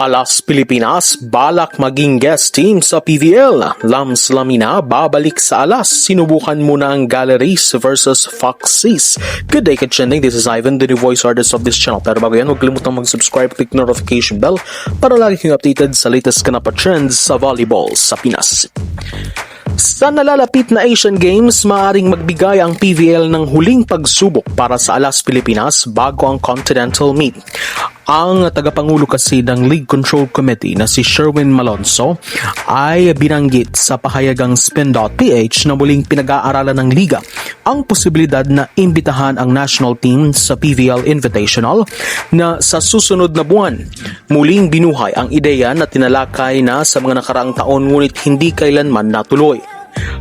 Alas Pilipinas, balak maging guest team sa PVL. Lams Lamina, babalik sa Alas. Sinubukan muna ang Galleries versus Foxes. Good day, Kachending. This is Ivan, the new voice artist of this channel. Pero bago yan, huwag kalimutang mag-subscribe, click notification bell para lagi kayong updated sa latest ganap at trends sa volleyball sa Pinas. Sa nalalapit na Asian Games, maaaring magbigay ang PVL ng huling pagsubok para sa Alas Pilipinas bago ang Continental Meet. Ang tagapangulo kasi ng League Control Committee na si Sherwin Malonzo ay binanggit sa pahayagang Spin.ph na muling pinag-aaralan ng liga ang posibilidad na imbitahan ang national team sa PVL Invitational na sa susunod na buwan. Muling binuhay ang ideya na tinalakay na sa mga nakaraang taon ngunit hindi kailanman natuloy.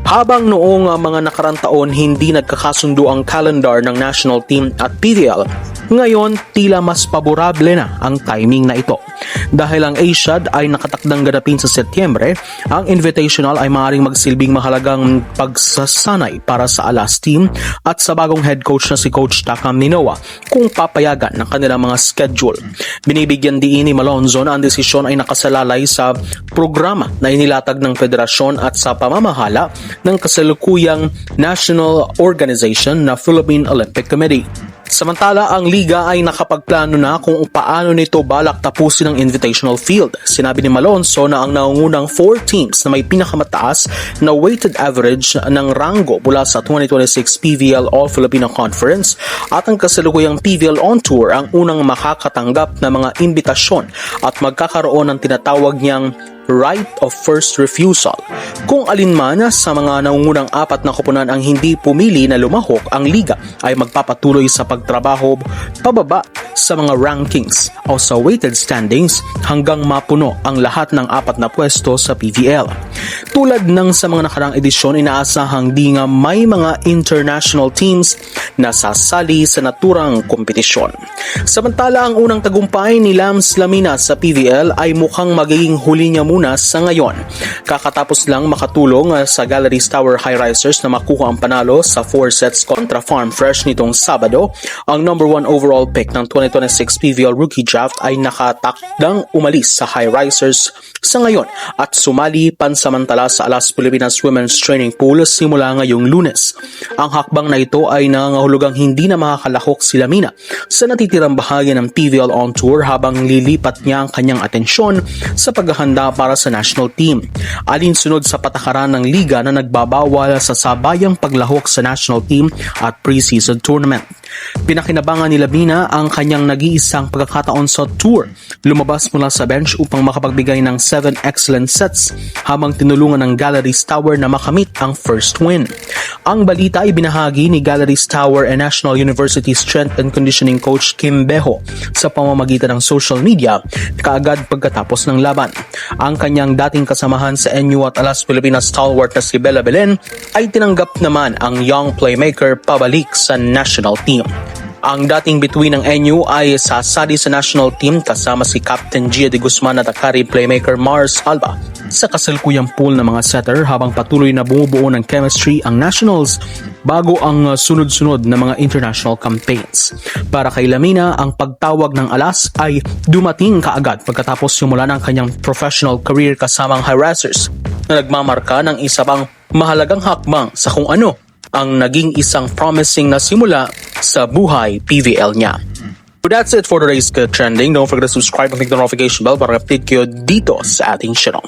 Habang noong mga nakarang taon hindi nagkakasundo ang calendar ng national team at PVL, ngayon tila mas paborable na ang timing na ito. Dahil ang ASIAD ay nakatakdang ganapin sa Setyembre, ang Invitational ay maaaring magsilbing mahalagang pagsasanay para sa Alas team at sa bagong head coach na si Coach Takam Minowa kung papayagan ng kanilang mga schedule. Binibigyan diin ni Malonzo na ang desisyon ay nakasalalay sa programa na inilatag ng federasyon at sa pamamahala ng kasalukuyang national organization na Philippine Olympic Committee. Samantala, ang liga ay nakapagplano na kung paano nito balak tapusin ang invitational field. Sinabi ni Malonzo na ang naungunang 4 teams na may pinakamataas na weighted average ng rango mula sa 2026 PVL All-Filipino Conference at ang kasalukuyang PVL On Tour ang unang makakatanggap ng mga imbitasyon at magkakaroon ng tinatawag niyang right of first refusal. Kung alinman sa mga naungunang 4 na koponan ang hindi pumili na lumahok, ang liga ay magpapatuloy sa pagtrabaho pababa sa mga rankings o sa weighted standings hanggang mapuno ang lahat ng 4 na pwesto sa PVL. Tulad ng sa mga nakarang edisyon, inaasahang di nga may mga international teams na sasali sa naturang kompetisyon. Samantala, ang unang tagumpay ni Lams Lamina sa PVL ay mukhang magiging huli niya muna sa ngayon. Kakatapos lang makatulong sa Galleries Tower High Risers na makuha ang panalo sa 4 sets kontra Farm Fresh nitong Sabado. Ang number 1 overall pick ng 2026 PVL Rookie Draft ay nakatakdang umalis sa High Risers sa ngayon at sumali pansamantala sa Alas Pilipinas Women's Training Pool simula ngayong Lunes. Ang hakbang na ito ay nangangahulugang hindi na makakalahok si Lamina sa natitirang bahagi ng PVL On Tour habang lilipat niya ang kanyang atensyon sa paghahanda para sa national team. Alinsunod sa patakaran ng liga na nagbabawal sa sabayang paglahok sa national team at preseason tournament. Pinakinabangan ni Lamina ang kanyang nag-iisang pagkakataon sa tour. Lumabas mula sa bench upang makapagbigay ng 7 excellent sets habang tinulungan ng Galleries Tower na makamit ang first win. Ang balita ay binahagi ni Galleries Tower and National University Strength and Conditioning Coach Kim Beho sa pamamagitan ng social media kaagad pagkatapos ng laban. Ang kanyang dating kasamahan sa NU at Alas Pilipinas stalwart na si Bella Belen ay tinanggap naman ang young playmaker pabalik sa national team. Ang dating bituin ng NU ay sasali sa national team kasama si Captain Gia de Guzman at Akari playmaker Mars Alba sa kasalukuyang pool ng mga setter habang patuloy na bumubuo ng chemistry ang nationals bago ang sunod-sunod na mga international campaigns. Para kay Lamina, ang pagtawag ng Alas ay dumating kaagad pagkatapos simula ng kanyang professional career kasamang High Risers na nagmamarka ng isa pang mahalagang hakbang sa kung ano ang naging isang promising na simula sa buhay PVL niya. So that's it for today's trending. Don't forget to subscribe and click the notification bell para update kayo dito sa ating channel.